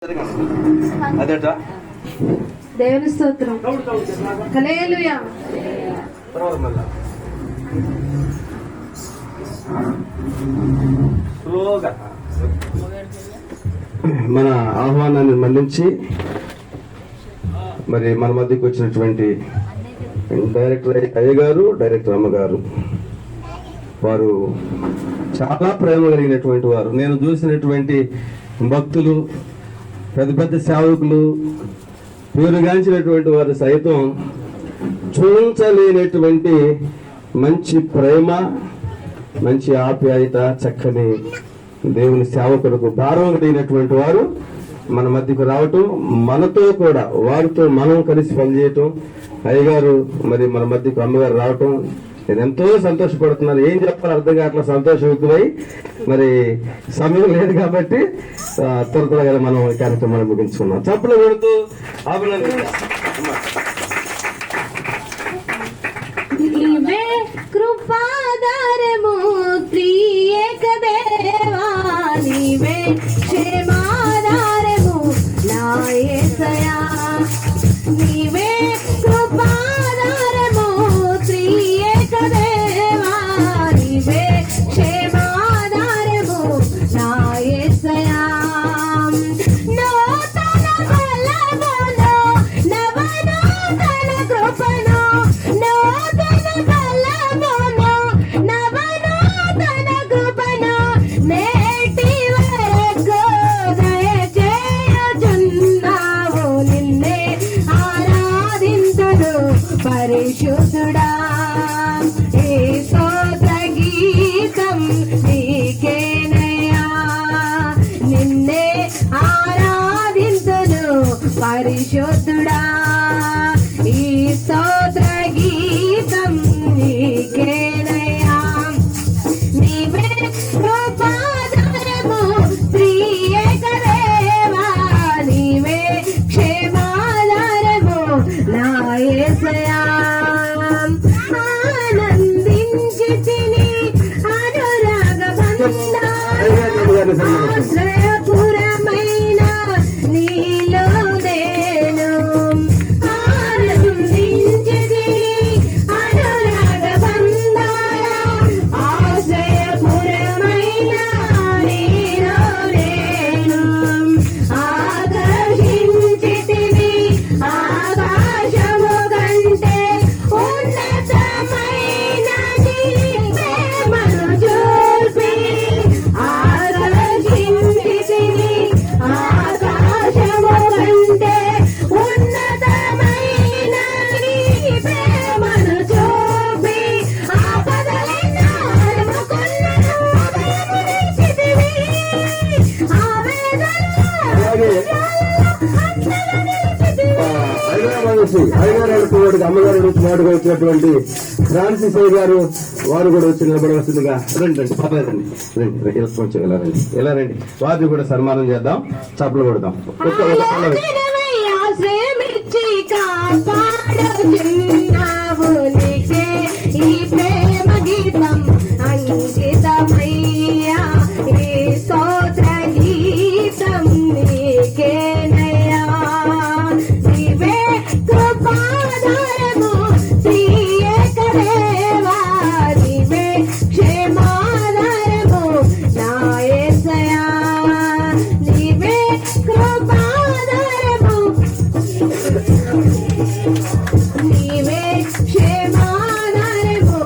అదేటా దేవుని స్తోత్రం. హల్లెలూయా. మన ఆహ్వానాన్ని మన్నించి మరి మన మధ్యకి వచ్చినటువంటి డైరెక్టర్ అయ్య గారు, డైరెక్టర్ అమ్మగారు, వారు చాలా ప్రేమ కలిగినటువంటి వారు. నేను చూసినటువంటి భక్తులు, పెద్ద పెద్ద సేవకులు, పేరుగాంచినటువంటి వారు సైతం చూంచలేనటువంటి మంచి ప్రేమ, మంచి ఆప్యాయత, చక్కని దేవుని సేవకులకు భారం కలిగినటువంటి వారు మన మధ్యకు రావటం, మనతో కూడా వారితో మనం కలిసి పనిచేయటం, అయ్యగారు మరి మన మధ్యకు అమ్మగారు రావటం, నేను ఎంతో సంతోషపడుతున్నాను. ఏం చెప్పాలి అర్థం కావట్లా, సంతోషం ఎక్కువై మరి సమయం లేదు కాబట్టి త్వరగా మనం ఈ కార్యక్రమాన్ని ముగించుకున్నాం. చప్పులు కొడుతూ కృపాధారము ప్రియక దేవా, నీవే క్షేమాధారము నా యేసయ్యా, నీవే కృపాధారము ప్రియక దేవా, నీవే క్షేమాధారము నా యేసయ్యా. నూతన బలమును నవనూతన కృపను, నూతన బలమును నవనూతన కృపను నేటి వరకు దయచేయుచున్నావు. నిన్నే ఆరాధింతును పరిశుద్ధుడా, ఈ స్తోత్ర గీతం నీకేనయ్యా. నిన్నే ఆరాధింతును పరిశుద్ధుడా, ఈ స్తోత్ర గీతం నీకేనయ్యా. నీవే కృపాధారము ప్రియక దేవా, నీవే క్షేమాధారము నా యేసయ్యా. ఆనందించి తిని అనురాగ ఆశ్రయపురమైన నీలో నేను, ఆనందించి తిని అనురాగ బంధాల ఆశ్రయపురమైన నీలో నేను, ఆకర్షించి తిని ఆకాశము కంటే ఉన్నతమైన నీ ప్రేమను చూసి, ఆకర్షించి తిని ఆకాశము కంటే ఉన్నతమైన నీ ప్రేమను చూపి, ఆపదలెన్నో అలుముకున్నను అభయమునిచ్చితివి, హైదరాబాద్ అమ్మగారు నుంచి మాటగా వచ్చినటువంటి ఫ్రాన్సిస్ అయ్య గారు, వారు కూడా వచ్చి నిలబడవలసిందిగా. రండి పర్లేదండి, రండి కొంచెం ఎలా రండి, ఎలా రండి, వారిని కూడా సన్మానం చేద్దాం, చప్పలు కొడదాం. ఆశ్రయమిచ్చి కాపాడుచున్నావు, నీకే ఈ ప్రేమ గీతం అంకితమయ్యా, ఈ స్తోత్ర గీతం నీకేనయ్యా. నీవే కృపాధారము ప్రియక దేవా, నీవే క్షేమాధారము నా యేసయ్యా, నీవే కృపాధారము, నీవే క్షేమాధారము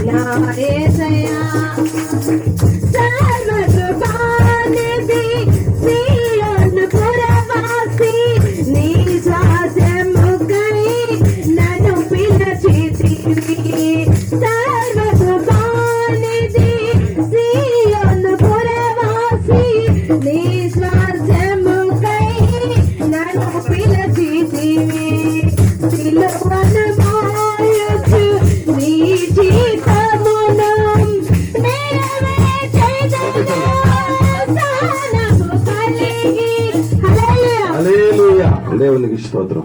నా యేసయ్యా. సర్వకృపానిధి సీయోను పురవాసి, నీ స్వాస్యముకై నన్ను పిలిచితివి. సర్వకృపానిధి సీయోను పురవాసి, నీ స్వాస్యముకై నన్ను పిలిచితివి. సిలువను మోయుచు నీ జీవితమును హల్లెలూయా. దేవునికి స్తోత్రం.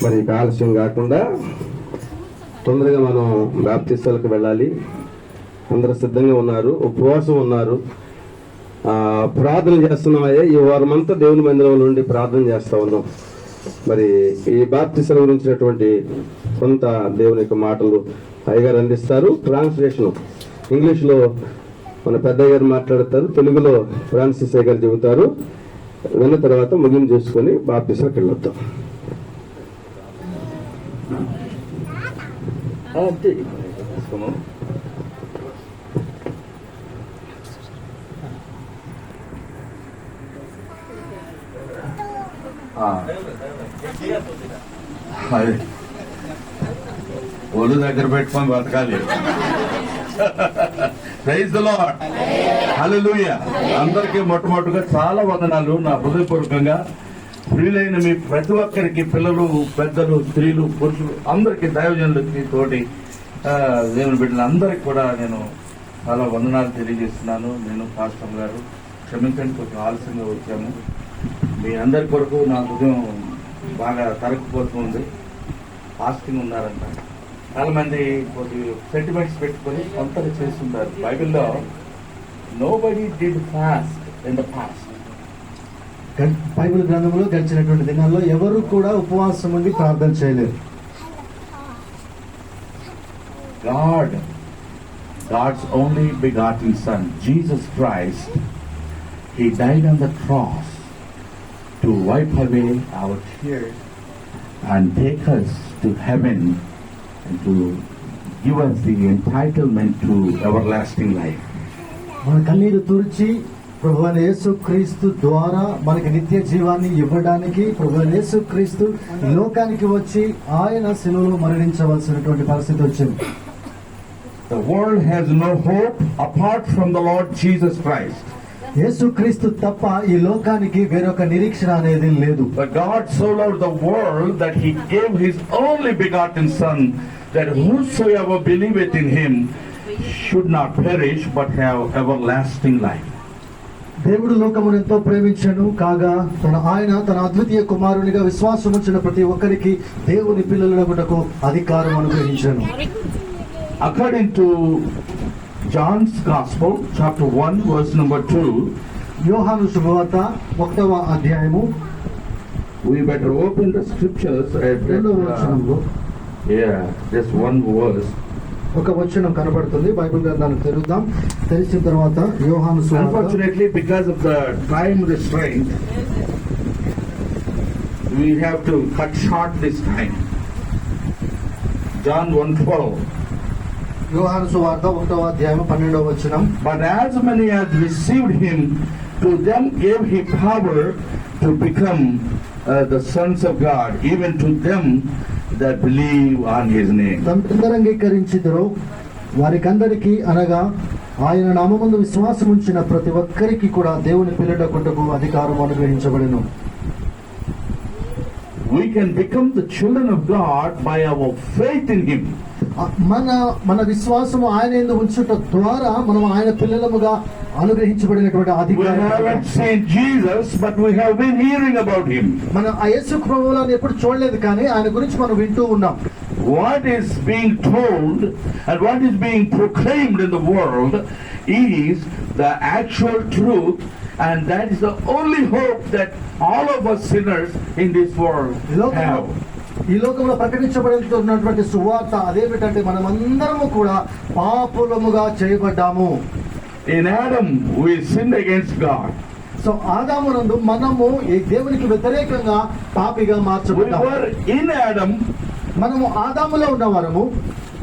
మరి ఆలస్యం కాకుండా తొందరగా మనం బాప్తిస్తాలకు వెళ్ళాలి. అందరూ సిద్ధంగా ఉన్నారు, ఉపవాసం ఉన్నారు. ప్రార్థన చేస్తున్నామయ్యా. ఈ వారం అంతా దేవుని మందిరంలో నుండి ప్రార్థన చేస్తా ఉన్నాం. మరి ఈ బాప్తిసం గురించినటువంటి కొంత దేవుని యొక్క మాటలు అయ్యగారు అందిస్తారు. ట్రాన్స్లేషన్ ఇంగ్లీష్లో మన పెద్దయ్య గారు మాట్లాడతారు, తెలుగులో ఫ్రాన్సిస్ అయ్య గారు చెబుతారు. విన్న తర్వాత ముగింపు చేసుకొని బాప్తిసానికి వెళ్ళొద్దాం. ఒళ్ళు దగ్గర పెట్టుకొని బతకాలి. ప్రైజ్ ది లార్డ్, హల్లెలూయా. అందరికీ మొట్టమొదటిగా చాలా వందనాలు. నా హృదయపూర్వకంగా ప్రియులైన మీ ప్రతి ఒక్కరికి, పిల్లలు, పెద్దలు, స్త్రీలు, పురుషులు అందరికీ, దైవజనులకి, తోటి దేవుని బిడ్డలు అందరికి కూడా నేను చాలా వందనాలు తెలియజేస్తున్నాను. నేను పాస్టర్ గారు క్షమించండి, కొంచెం ఆలస్యంగా వచ్చాము. మీ అందరి కొరకు నా హృదయం బాగా తరక్కుపోతుంది. ఫాస్టింగ్ ఉన్నారంట. చాలా మంది కొద్ది సెంటిమెంట్స్ పెట్టుకొని కొంతగా చేస్తున్నారు. బైబిల్లో nobody did fast in the past. Bible గ్రంథంలో గడిచినటువంటి దినాల్లో ఎవరు కూడా ఉపవాసం ఉండి ప్రార్థన చేయలేరు. God's only begotten Son, Jesus Christ, He died on the cross to wipe away our tears and take us to heaven and to give us the entitlement to everlasting life. మన కన్నీరు తుడిచి ప్రభువైన యేసు క్రీస్తు ద్వారా మనకి నిత్య జీవాన్ని ఇవ్వడానికి ప్రభువైన యేసు క్రీస్తు ఈ లోకానికి వచ్చి ఆయన శిలువలో మరణించవలసినటువంటి పరిస్థితి వచ్చింది. The world has no hope apart from the Lord Jesus Christ. యేసు క్రీస్తు తప్ప ఈ లోకానికి వేరొక నిరీక్షణ అనేది లేదు. But God so loved the world that He gave His only begotten Son, that whosoever believeth in Him should not perish but have everlasting life. దేవుడు లోకమును ఎంతో ప్రేమించను కాగా ఆయన తన అద్వితీయ కుమారునిగా విశ్వాసం ఉంచిన ప్రతి ఒక్కరికి దేవుని పిల్లలగుటకు అధికారం అనుగ్రహించను. According to John's Gospel, chapter 1, verse number 2, యోహాను శుభవార్త 1వ అధ్యాయము we better open the scriptures at 2వ వచనంలో just one verse. ఒక వచనం కనబడుతుంది. బైబిల్ గ్రంథాన్ని తెరుద్దాం. తెరిచిన తర్వాత యోహాను సువార్త. Unfortunately, because of the time restraint, we have to cut short this time. John 1:12. యోహాను సువార్త 1వ అధ్యాయం 12వ వచనం. But as many as received Him, to them gave He power to become the sons of God, even to them that believe on His name. తమందరూ అంగీకరించిదరో వారికందరికీ, అనగా ఆయన నామముందు విశ్వాసం ఉంచిన ప్రతి ఒక్కరికి కూడా దేవుని పిల్లడకుంటకు అధికారం అనుగ్రహించబడెను. We can become the children of God by our faith in Him. మన విశ్వాసము ఆయన యందు ఉంచుట ద్వారా మనం ఆయన పిల్లలముగా అనుగ్రహించబడినటువంటి We అధికారం. haven't seen Jesus, but we have been hearing about Him. మనం ఆ యేసు ప్రభువులను ఎప్పుడు చూడలేదు, కానీ ఆయన గురించి మనం వింటూ ఉన్నాం. What is being told and what is being proclaimed in the world is the actual truth, and that is the only hope that all of us sinners in this world have. ఈ లోకంలో ప్రకటించబడుతున్నటువంటి సువార్త అదేమిటంటే మనమందరము కూడా పాపులముగా చేయబడ్డాము. In Adam we sinned against God. So ఆదాము నందు మనము ఈ దేవునికి వ్యతిరేకంగా పాపిగా We మార్చబడ్డాము. were in Adam, మనము ఆదాములో ఉన్నవారము.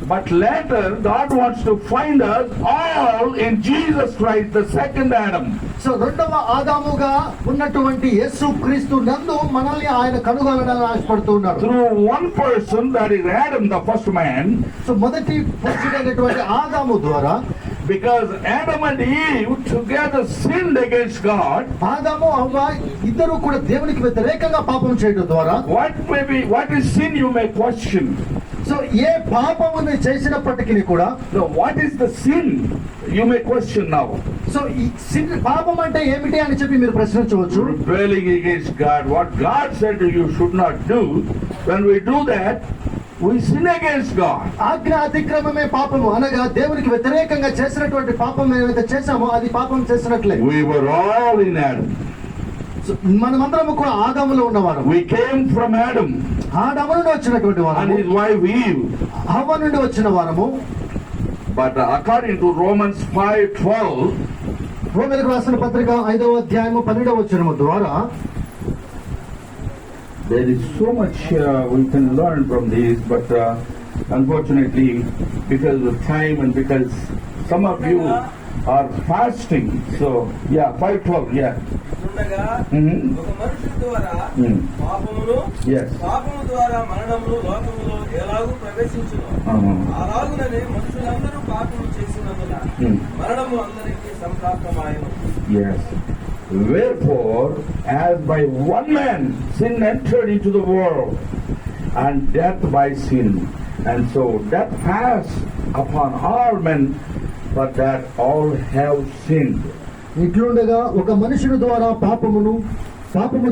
but later God wants to find us all in Jesus Christ, the second Adam. So రెండవ ఆదాముగా ఉన్నటువంటి యేసు క్రీస్తు నందు మనల్ని ఆయన కనుగొనడానికి ఆశపడుతున్నాడు. Through one person, that is Adam, the first man, so మొదటి పురుషుడైనటువంటి ఆదాము ద్వారా, because Adam and Eve together sinned against God. ఆదాము అవ్వ ఇద్దరు కూడా దేవునికి వ్యతిరేకంగా పాపం చేయడం ద్వారా, What is sin, you may question. So ఏ పాపముని చేసినప్పటికీ కూడా, No, what is the sin, you may question now. So ఈ పాపం అంటే ఏమిటి అని చెప్పి మీరు ప్రశ్నించవచ్చు. Rebelling against God, what God said you should not do. When we do that, we sin against God. ఆజ్ఞ అతిక్రమమే పాపము అనగా దేవునికి వ్యతిరేకంగా చేసినటువంటి పాపం ఏదైతే చేశామో అది పాపం చేసినట్లే. We were all in Adam. మనమందరము కూడా ఆదాములో ఉన్నవారు. We came from Adam ఆదాము నుండి వచ్చినటువంటి and వారము, his wife Eve. హవ్వ నుండి వచ్చిన వారము. But according to Romans 5:12, రోమీయులకు రాసిన పత్రిక 5వ అధ్యాయము 12వ వచనము ద్వారా there is so much we can learn from this, but unfortunately, because of time and because some of you are fasting, so yeah, 5:12, yeah. ఉండగా Mhm. ఒక మనుషుని ద్వారా Mm. పాపమును Yes. పాపము ద్వారా మరణమును లోకములో ఎలాగూ ప్రవేశించును అలాగుననే మనుషులందరూ పాపము చేసినందున Mm. మరణము అందరికీ సంప్రాప్తమాయను. Yes. Wherefore, as by one man sin entered into the world, and death by sin, and so death passed upon all men, for that all have sinned. ఇట్లుండగా ఒక మనుషుని ద్వారా పాపము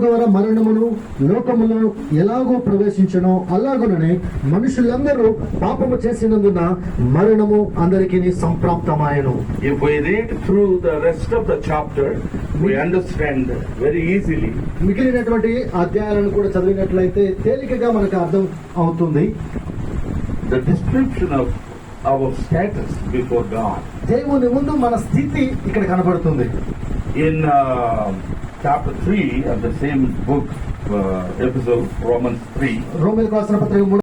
ద్వారా మరణమును లోకములో ఎలాగో ప్రవేశించనో అలాగుననే మనుషులందరూ పాపము చేసినందున మరణము అందరికీ సంప్రాప్తమాయను. If we read through the rest of the chapter, we understand very easily. మిగిలినటువంటి అధ్యాయాలను కూడా చదివినట్లయితే తేలికగా మనకు అర్థం అవుతుంది. The description of our status before God. దేవుని ముందు మన స్థితి ఇక్కడ కనబడుతుంది. In chapter 3 of the same book, episode Romans 3. రోమీయులకు రాసిన పత్రిక